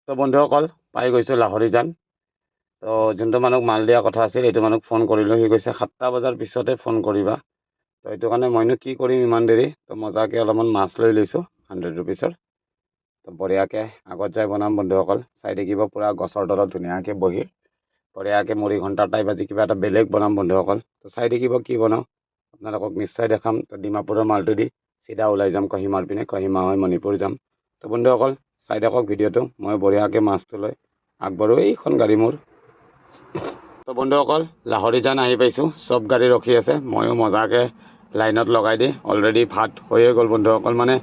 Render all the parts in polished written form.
তো বন্ধুসকল পাই গৈছোঁ লাহৰীজান। তো যোনটো মানুহক মাল দিয়া কথা আছিল এইটো মানুহক ফোন কৰিলোঁ, সি কৈছে 7টা বজাৰ পিছতে ফোন কৰিবা। তো সেইটো কাৰণে মইনো কি কৰিম ইমান দেৰি। তো মজাকৈ অলপমান মাছ লৈ লৈছোঁ 100 ৰুপিছৰ। তো বঢ়িয়াকৈ আগত যাই বনাম বন্ধুসকল। চাই থাকিব পুৰা গছৰ তলত ধুনীয়াকৈ বহি বঢ়িয়াকৈ মুড়ি ঘণ্টা টাইপ আজি কিবা এটা বেলেগ বনাম বন্ধুসকল। তো চাই থাকিব কি বনাওঁ, আপোনালোকক নিশ্চয় দেখাম। তো ডিমাপুৰৰ মালটো দি চিধা ওলাই যাম কহিমাৰ পিনে, কহিমা হৈ মণিপুৰ যাম। তো বন্ধুসকল চাই থাকক ভিডিঅ'টো। মই বঢ়িয়াকৈ মাছটো লৈ আগবাঢ়ো, এইখন গাড়ী মোৰ। তো বন্ধুসকল লাহৰীজান আহি পাইছোঁ, চব গাড়ী ৰখি আছে। ময়ো মজাকৈ লাইনত লগাই দি অলৰেডি ভাত হৈয়ে গ'ল বন্ধুসকল। মানে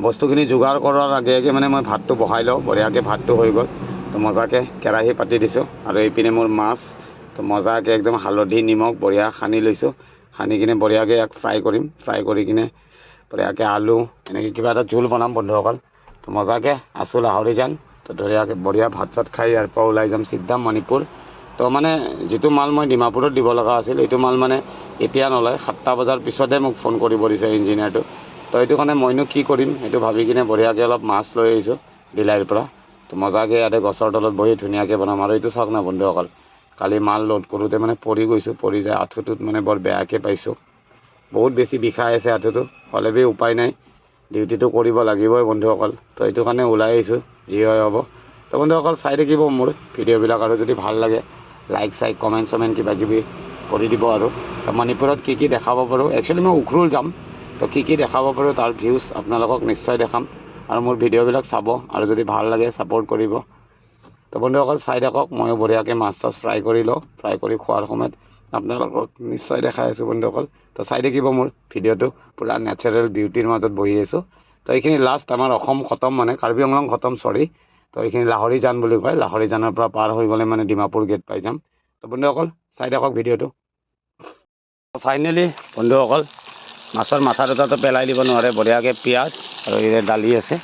বস্তুখিনি যোগাৰ কৰাৰ আগে আগে মানে মই ভাতটো বহাই লওঁ, বঢ়িয়াকৈ ভাতটো হৈ গ'ল। তো মজাকৈ কেৰাহী পাতি দিছোঁ আৰু এইপিনে মোৰ মাছ। তো মজাকৈ একদম হালধি নিমখ বঢ়িয়া সানি লৈছোঁ। সানি কিনে বঢ়িয়াকৈ ইয়াক ফ্ৰাই কৰিম। ফ্ৰাই কৰি কিনে বঢ়িয়াকৈ আলু এনেকৈ কিবা এটা জোল বনাম বন্ধুসকল। তো মজাকৈ আছোঁ লাহৰীজান। তো ধুনীয়াকৈ বঢ়িয়া ভাত চাত খাই ইয়াৰ পৰা ওলাই যাম চিধা মণিপুৰ। তো মানে যিটো মাল মই ডিমাপুৰত দিব লগা আছিল এইটো মাল মানে এতিয়া নলয়, 7টা বজাৰ পিছতে মোক ফোন কৰিব দিছে ইঞ্জিনিয়াৰটো। তো সেইটো কাৰণে মইনো কি কৰিম সেইটো ভাবি কিনে বঢ়িয়াকৈ অলপ মাছ লৈ আহিছোঁ বিলাহীৰ পৰা। তো মজাকৈ ইয়াতে গছৰ তলত বহি ধুনীয়াকৈ বনাম। আৰু এইটো চাওক না বন্ধুসকল, কালি মাল লোড কৰোঁতে মানে পৰি গৈছোঁ, পৰি যায় আঁঠুটোত মানে বৰ বেয়াকৈ পাইছোঁ। বহুত বেছি বিষাই আছে আঁঠুটো, হ'লে উপায় নাই, ডিউটিটো কৰিব লাগিবই বন্ধুসকল। তো সেইটো কাৰণে ওলাই আহিছোঁ, যি হয় হ'ব। তো বন্ধুসকল চাই থাকিব মোৰ ভিডিঅ'বিলাক, আৰু যদি ভাল লাগে লাইক চাইক কমেণ্ট চমেণ্ট কিবা কিবি কৰি দিব। আৰু তো মণিপুৰত কি কি দেখাব পাৰোঁ, একচুৱেলি মই উখৰুল যাম। তো কি কি দেখাব পাৰোঁ তাৰ ভিউজ আপোনালোকক নিশ্চয় দেখাম। আৰু মোৰ ভিডিঅ'বিলাক চাব আৰু যদি ভাল লাগে ছাপোৰ্ট কৰিব। তো বন্ধুসকল চাই থাকক, ময়ো বঢ়িয়াকৈ মাছ চাছ ফ্ৰাই কৰি লওঁ। ফ্ৰাই কৰি খোৱাৰ সময়ত আপোনালোকক নিশ্চয় দেখাই আছোঁ বন্ধুসকল। তো চাই থাকিব মোৰ ভিডিঅ'টো, পূৰা নেচাৰেল বিউটিৰ মাজত বহি আছোঁ। তো এইখিনি লাষ্ট আমাৰ অসম খতম, মানে কাৰ্বি আংলং খতম, চৰি। তো এইখিনি লাহৰীজান বুলি কয়। লাহৰীজানৰ পৰা পাৰ হৈ গ'লে মানে ডিমাপুৰ গেট পাই যাম। তো বন্ধুসকল চাই থাকক ভিডিঅ'টো। ফাইনেলি বন্ধুসকল মাছৰ মাথা দুটাটো পেলাই দিব নোৱাৰে, বঢ়িয়াকৈ পিঁয়াজ আৰু এই দালি আছে,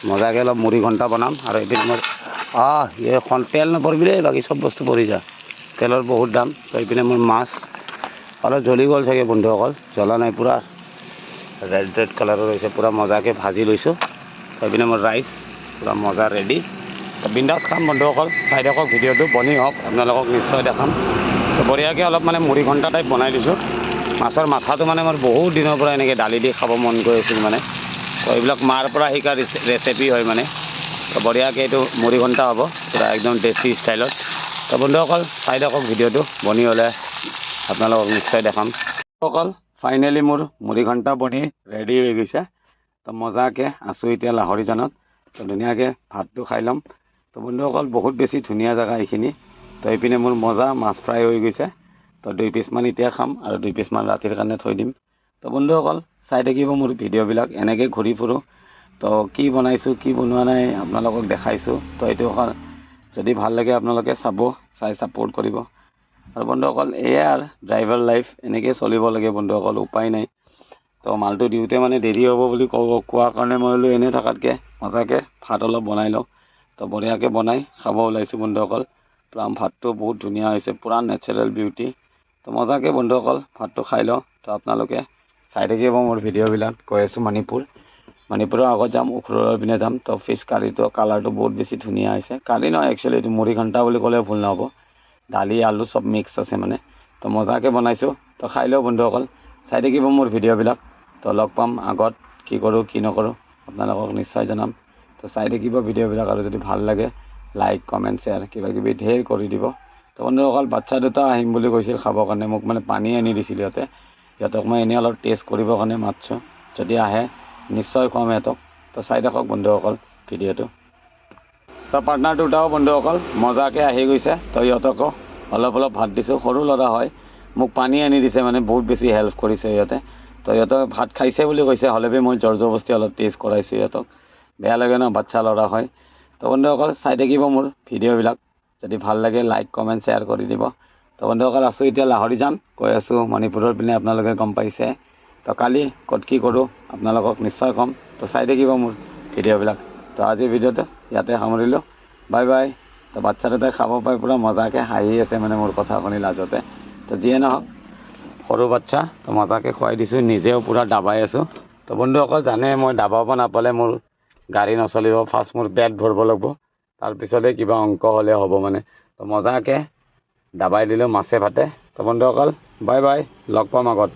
মজাকৈ অলপ মুড়ি ঘণ্টা বনাম। আৰু এপিনে মোৰ এইখন তেল নপৰিবিলে, বাকী চব বস্তু পৰি যায়, তেলৰ বহুত দাম। তো এইপিনে মোৰ মাছ অলপ জ্বলি গ'ল চাগে বন্ধুসকল, জ্বলা নাই, পূৰা ৰেড ৰেড কালাৰৰ হৈছে, পূৰা মজাকৈ ভাজি লৈছোঁ। তো এইপিনে মোৰ ৰাইচ পূৰা মজা ৰেডি। তো বিন্দাছ খাম বন্ধুসকল, চাই থাকক ভিডিঅ'টো, বনি হওক আপোনালোকক নিশ্চয় দেখাম। তো বঢ়িয়াকৈ অলপ মানে মুড়ি ঘণ্টা টাইপ বনাই দিছোঁ। মাছৰ মাথাটো মানে মোৰ বহুত দিনৰ পৰা এনেকৈ দালি দি খাব মন গৈ আছিল মানে। তো এইবিলাক মাৰ পৰা শিকা ৰেচিপি হয় মানে। তো বঢ়িয়াকৈ এইটো মুড়ি ঘণ্টা হ'ব পূৰা একদম দেশী ষ্টাইলত। তো বন্ধুসকল চাই থাকক ভিডিঅ'টো, বনি হ'লে আপোনালোকক নিশ্চয় দেখাম। অকল ফাইনেলি মোৰ মুড়ি ঘণ্টা বনি ৰেডি হৈ গৈছে। তো মজাকৈ আছোঁ এতিয়া লাহৰীজানত। তো ধুনীয়াকৈ ভাতটো খাই ল'ম। তো বন্ধুসকল বহুত বেছি ধুনীয়া জেগা এইখিনি। তো এইপিনে মোৰ মজা মাছ ফ্ৰাই হৈ গৈছে। তো 2 পিচমান এতিয়া খাম আৰু 2 পিচমান ৰাতিৰ কাৰণে থৈ দিম। তো বন্ধুসকল চাই থাকিব মোৰ ভিডিঅ'বিলাক, এনেকৈ ঘূৰি ফুৰোঁ। তো কি বনাইছোঁ কি বনোৱা নাই আপোনালোকক দেখাইছোঁ। তো এইটো যদি ভাল লাগে আপোনালোকে চাব, চাই ছাপোৰ্ট কৰিব। আৰু বন্ধুসকল এয়াই আৰু ড্ৰাইভাৰ লাইফ, এনেকৈ চলিব লাগে বন্ধুসকল, উপায় নাই। তো মালটো দিওঁতে মানে দেৰি হ'ব বুলি কোৱাৰ কাৰণে মই বোলো এনেই থকাতকৈ মজাকৈ ভাত অলপ বনাই লওঁ। তো বঢ়িয়াকৈ বনাই খাব ওলাইছোঁ বন্ধুসকল। পূৰা ভাতটো বহুত ধুনীয়া হৈছে, পূৰা নেচাৰেল বিউটি। তো মজাকৈ বন্ধুসকল ভাতটো খাই লওঁ। তো আপোনালোকে চাই থাকিব মোৰ ভিডিঅ'বিলাক। গৈ আছোঁ মণিপুৰৰ আগত যাম, উখৰুলৰ পিনে যাম। তো ফিছ কাৰীটো কালাৰটো বহুত বেছি ধুনীয়া হৈছে, কাৰী নহয় একচুৱেলি এইটো মুড়ি ঘণ্টা বুলি ক'লে ভুল নহ'ব। দালি আলু চব মিক্স আছে মানে। তো মজাকৈ বনাইছোঁ। তো খাই লওঁ বন্ধুসকল, চাই থাকিব মোৰ ভিডিঅ'বিলাক। তো লগ পাম আগত, কি কৰোঁ কি নকৰোঁ আপোনালোকক নিশ্চয় জনাম। তো চাই থাকিব ভিডিঅ'বিলাক, আৰু যদি ভাল লাগে লাইক কমেণ্ট শ্বেয়াৰ কিবা কিবি ঢেৰ কৰি দিব। তো বন্ধুসকল বাচ্ছা দুটা আহিম বুলি কৈছিল খাবৰ কাৰণে, মোক মানে পানী আনি দিছিল সিহঁতক মই এনেই অলপ টেষ্ট কৰিবৰ কাৰণে মাতছোঁ। যদি আহে নিশ্চয় খুৱাম সিহঁতক। তো চাই থাকক বন্ধুসকল ভিডিঅ'টো। তো পাৰ্টনাৰ দুটাও বন্ধুসকল মজাকৈ আহি গৈছে। তো সিহঁতকো অলপ অলপ ভাত দিছোঁ, সৰু ল'ৰা হয়, মোক পানী আনি দিছে মানে, বহুত বেছি হেল্প কৰিছে সিহঁতে। তো সিহঁতে ভাত খাইছে বুলি কৈছে, হ'লেও মই জৰ জবৰদস্তি অলপ টেষ্ট কৰাইছোঁ সিহঁতক। বেয়া লাগে ন, বাচ্ছা ল'ৰা হয়। তো বন্ধুসকল চাই থাকিব মোৰ ভিডিঅ'বিলাক, যদি ভাল লাগে লাইক কমেণ্ট শ্বেয়াৰ কৰি দিব। তো বন্ধুসকল আছোঁ এতিয়া লাহৰীজান, গৈ আছোঁ মণিপুৰৰ পিনে, আপোনালোকে গম পাইছে। তো কালি ক'ত কি কৰোঁ আপোনালোকক নিশ্চয় ক'ম। তো চাই থাকিব মোৰ ভিডিঅ'বিলাক। তো আজিৰ ভিডিঅ'টো ইয়াতে সামৰিলোঁ, বাই বাই। তো বাচ্ছা দুটাই খাব পাই পূৰা মজাকৈ হাঁহি আছে মানে মোৰ কথা শুনি লাজতে। তো যিয়ে নহওক সৰু বাচ্ছা, তো মজাকৈ খুৱাই দিছোঁ, নিজেও পূৰা দাবাই আছোঁ। তো বন্ধুসকল জানে মই দাবাব নাপালে মোৰ গাড়ী নচলিব, ফাৰ্ষ্ট মোৰ পেট ভৰিব লাগিব। তো তাৰপিছতে কিবা অংক হ'লে হ'ব মানে। তো মজাকৈ দাবাই দিলোঁ মাছে ভাতে। তো বন্ধুসকল বাই বাই, লগ পাম আগত।